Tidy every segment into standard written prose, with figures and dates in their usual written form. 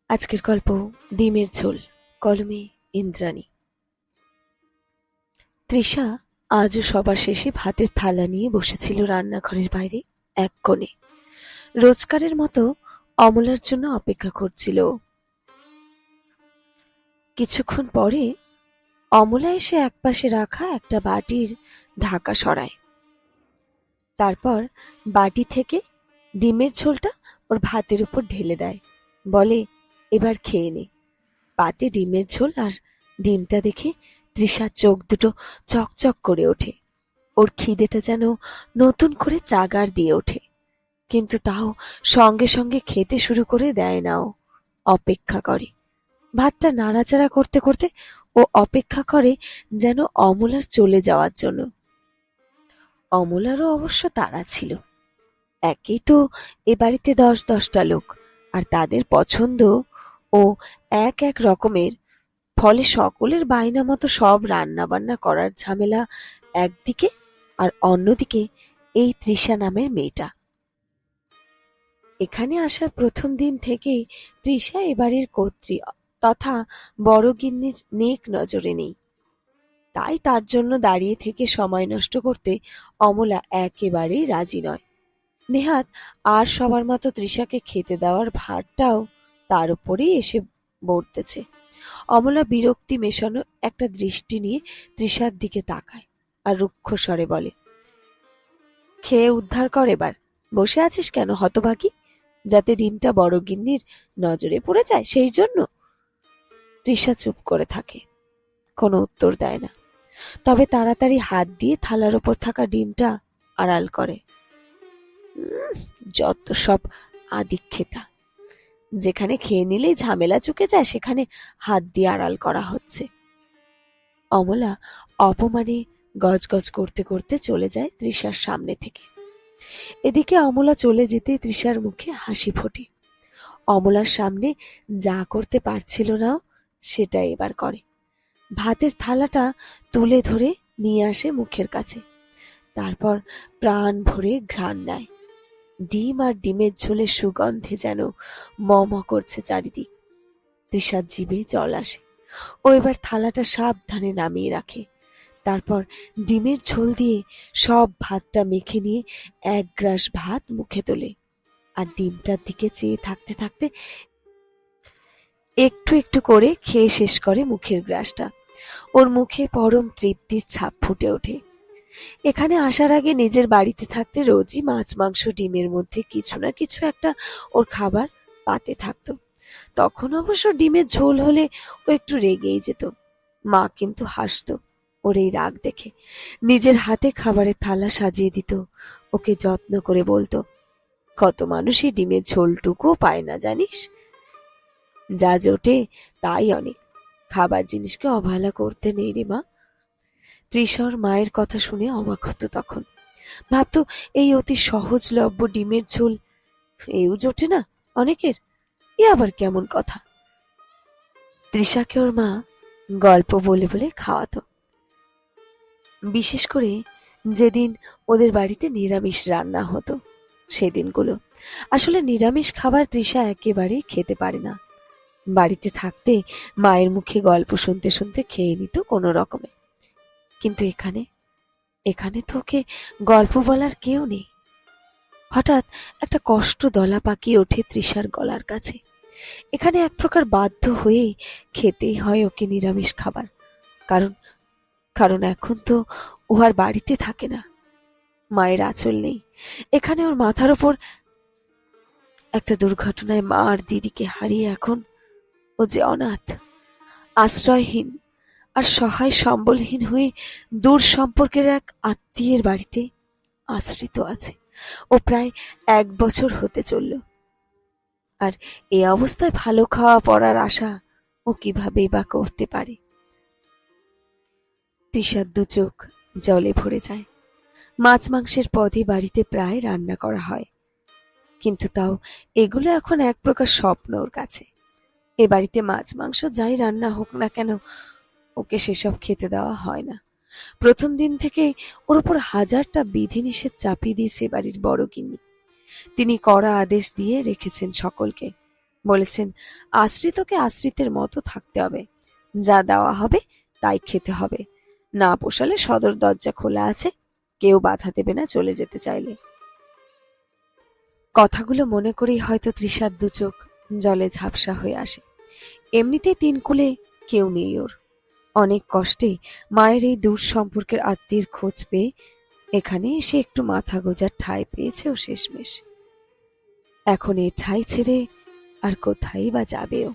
আজকের গল্প ডিমের ঝোল। কলমে ইন্দ্রাণী। তৃষা আজও সবার শেষে ভাতের থালা নিয়ে বসেছিল রান্নাঘরের বাইরে এক কোণে। রোজকারের মতো অমলার জন্য অপেক্ষা করছিল। কিছুক্ষণ পরে অমলা এসে একপাশে রাখা একটা বাটির ঢাকা সরায়। তারপর বাটি থেকে ডিমের ঝোলটা ওর ভাতের উপর ঢেলে দেয়। বলে, এবার খেয়ে নে। পাতে ডিমের ঝোল আর ডিমটা দেখে তৃষার চোখ দুটো চকচক করে ওঠে। ওর খিদেটা যেন নতুন করে চাগার দিয়ে ওঠে। কিন্তু তাও সঙ্গে সঙ্গে খেতে শুরু করে দেয় না। ও অপেক্ষা করে। ভাতটা নাড়াচাড়া করতে করতে ও অপেক্ষা করে যেন অমলার চলে যাওয়ার জন্য। অমলারও অবশ্য তাড়া ছিল। একেই তো এ বাড়িতে 10-10টা লোক, আর তাদের পছন্দ ও এক এক রকমের। ফলে সকলের বায়না মতো সব রান্না বান্না করার ঝামেলা একদিকে, আর অন্যদিকে এই তৃষা নামের মেয়েটা। এখানে আসার প্রথম দিন থেকেই তৃষা এবাড়ির কর্ত্রী তথা বড় গিন্নির নেক নজরে নেই। তাই তার জন্য দাঁড়িয়ে থেকে সময় নষ্ট করতে অমলা একেবারেই রাজি নয়। নেহাত আর সবার মতো তৃষাকে খেতে দেওয়ার ভারটাও তার উপরেই এসে বর্তেছে। অমলা বিরক্তি মেশানো একটা দৃষ্টি নিয়ে তৃষার দিকে তাকায় আর রুক্ষ স্বরে বলে, খেয়ে উদ্ধার কর এবার। বসে আছিস কেন হতভাগী? যাতে ডিমটা বড় গিন্নির নজরে পড়ে যায় সেই জন্য? তৃষা চুপ করে থাকে, কোনো উত্তর দেয় না। তবে তাড়াতাড়ি হাত দিয়ে থালার ওপর থাকা ডিমটা আড়াল করে। যত সব আদিক্ষেতা! যেখানে খেয়ে নিলেই ঝামেলা চুকে যায় সেখানে হাত দিয়ে আড়াল করা হচ্ছে। অমলা অপমানে গজগজ করতে করতে চলে যায় তৃষার সামনে থেকে। এদিকে অমলা চলে যেতে তৃষার মুখে হাসি ফোটে। অমলার সামনে যা করতে পারছিল না সেটা এবার করে। ভাতের থালাটা তুলে ধরে নিয়ে আসে মুখের কাছে। তারপর প্রাণ ভরে ঘ্রাণ নেয়। ডিম আর ডিমের ঝোলের সুগন্ধে যেন ম ম করছে চারিদিক। তৃষার জিভে জল আসে। ও এবার থালাটা সাবধানে নামিয়ে রাখে। তারপর ডিমের ঝোল দিয়ে সব ভাতটা মেখে নিয়ে এক গ্রাস ভাত মুখে তোলে। আর ডিমটার দিকে চেয়ে থাকতে থাকতে একটু একটু করে খেয়ে শেষ করে মুখের গ্রাসটা। ওর মুখে পরম তৃপ্তির ছাপ ফুটে ওঠে। এখানে আসার আগে নিজের বাড়িতে থাকতে রোজই মাছ মাংস ডিমের মধ্যে কিছু না কিছু একটা ওর খাবার পাতে থাকতো। তখন অবশ্য ডিমের ঝোল হলে ও একটু রেগেই যেত। মা কিন্তু হাসতো ওর এই রাগ দেখে। নিজের হাতে খাবারের থালা সাজিয়ে দিত। ওকে যত্ন করে বলতো, কত মানুষই ডিমের ঝোলটুকুও পায় না জানিস। যা জোটে তাই অনেক। খাবার জিনিসকে অবহেলা করতে নেই রে মা। তৃষার মায়ের কথা শুনে অবাক হতো তখন। ভাবতো, এই অতি সহজলভ্য ডিমের ঝোল এও জোটে না অনেকের। এ আবার কেমন কথা। তৃষাকে ওর মা গল্প বলে বলে খাওয়াতো। বিশেষ করে যেদিন ওদের বাড়িতে নিরামিষ রান্না হতো সেদিনগুলো। আসলে নিরামিষ খাবার তৃষা একেবারেই খেতে পারে না। বাড়িতে থাকতে মায়ের মুখে গল্প শুনতে শুনতে খেয়ে নিত কোনো রকমে। কিন্তু এখানে এখানে তো ওকে গল্প বলার কেউ নেই। হঠাৎ একটা কষ্ট দলা পাকিয়ে ওঠে তৃষার গলার কাছে। এখানে এক প্রকার বাধ্য হয়ে খেতেই হয় ওকে নিরামিষ খাবার। কারণ কারণ এখন তো ও আর বাড়িতে থাকে না। মায়ের আঁচল নেই। এখানে ওর মাথার ওপর একটা দুর্ঘটনায় মা আর দিদিকে হারিয়ে এখন ও যে অনাথ, আশ্রয়হীন আর সহায় সম্বলহীন হয়ে দূর সম্পর্কের এক আত্মীয়ের বাড়িতে আশ্রিত আছে। ও প্রায় 1 বছর হতে চলল। আর এই অবস্থায় ভালো খাওয়া পড়ার আশা ও কিভাবেই বা করতে পারে। তৃষার 2 চোখ জলে ভরে যায়। মাছ মাংসের পদে বাড়িতে প্রায় রান্না করা হয়, কিন্তু তাও এগুলো এখন এক প্রকার স্বপ্ন ওর কাছে। এ বাড়িতে মাছ মাংস যাই রান্না হোক না কেন ওকে সেসব খেতে দেওয়া হয় না। প্রথম দিন থেকে ওর উপর হাজারটা বিধিনিষেধ চাপিয়ে দিয়েছে বাড়ির বড় গিন্নি। তিনি কড়া আদেশ দিয়ে রেখেছেন সকলকে, বলেছেন, আশ্রিতকে আশ্রিতের মতো থাকতে হবে, যা দেওয়া হবে তাই খেতে হবে, না পোষালে সদর দরজা খোলা আছে, কেউ বাধা দেবে না চলে যেতে চাইলে। কথাগুলো মনে করেই হয়তো তৃষার দু চোখ জলে ঝাপসা হয়ে আসে। এমনিতেই তিন কুলে কেউ নেই ওর। অনেক কষ্টে মায়ের এই দূর সম্পর্কের আত্মীয়ের খোঁজ পেয়ে এখানে এসে একটু মাথা গোজার ঠাঁই পেয়েছে ও শেষমেশ। এখন এই ঠাঁই ছেড়ে আর কোথায় বা যাবেও।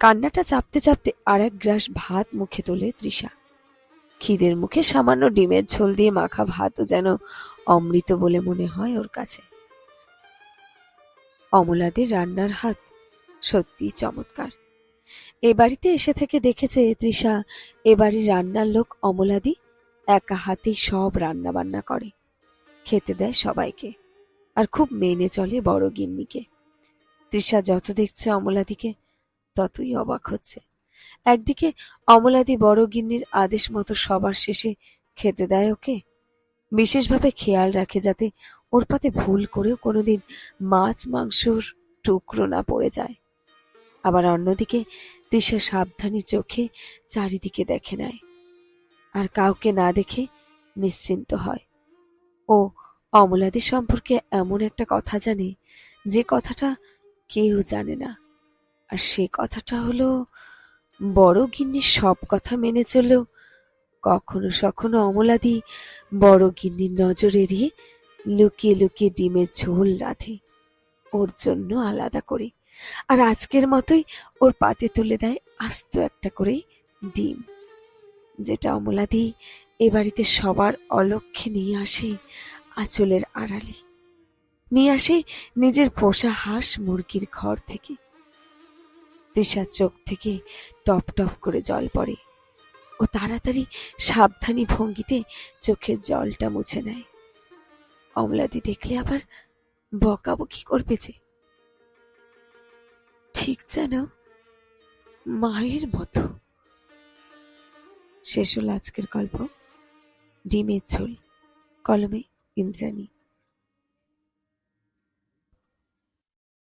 কান্নাটা চাপতে চাপতে আর এক গ্রাস ভাত মুখে তোলে তৃষা। খিদের মুখে সামান্য ডিমের ঝোল দিয়ে মাখা ভাতও যেন অমৃত বলে মনে হয় ওর কাছে। অমলাদের রান্নার হাত সত্যি চমৎকার। এ বাড়িতে এসে থেকে দেখেছে তৃষা এ বাড়ির রান্নার লোক অমলাদি একা হাতেই সব রান্না বান্না করে, খেতে দেয় সবাইকে, আর খুব মেনে চলে বড় গিন্নিকে। তৃষা যত দেখছে অমলাদিকে ততই অবাক হচ্ছে। একদিকে অমলাদি বড় গিন্নির আদেশ মতো সবার শেষে খেতে দেয় ওকে, বিশেষভাবে খেয়াল রাখে যাতে ওর পাতে ভুল করেও কোনোদিন মাছ মাংসর টুকরো না পড়ে যায়। আবার অন্যদিকে তৃষা সাবধানী চোখে চারিদিকে দেখে নেয়, আর কাউকে না দেখে নিশ্চিন্ত হয়। ও অমলাদি সম্পর্কে এমন একটা কথা জানে যে কথাটা কেউ জানে না, আর সে কথাটা হলো বড় গিন্নির সব কথা মেনে চললেও কখনো সখনো অমলাদি বড় গিন্নির নজর এড়িয়ে লুকিয়ে লুকিয়ে ডিমের ঝোল রাঁধে ওর জন্য আলাদা করে, আর আজকের মতোই ওর পাতে তুলে দেয় আস্ত একটা করে ডিম, যেটা অমলাদি এ বাড়িতে সবার অলক্ষ্যে নিয়ে আসে আঁচলের আড়ালে, নিয়ে আসে নিজের পোষা হাঁস মুরগির ঘর থেকে। তৃষার চোখ থেকে টপ টপ করে জল পড়ে। ও তাড়াতাড়ি সাবধানী ভঙ্গিতে চোখের জলটা মুছে নেয়। অমলাদি দেখলে আবার বকাবকি করবে যে, ঠিক যেন মায়ের মতো। শেষ হল আজকের গল্প ডিমের ঝোল। কলমে ইন্দ্রাণী।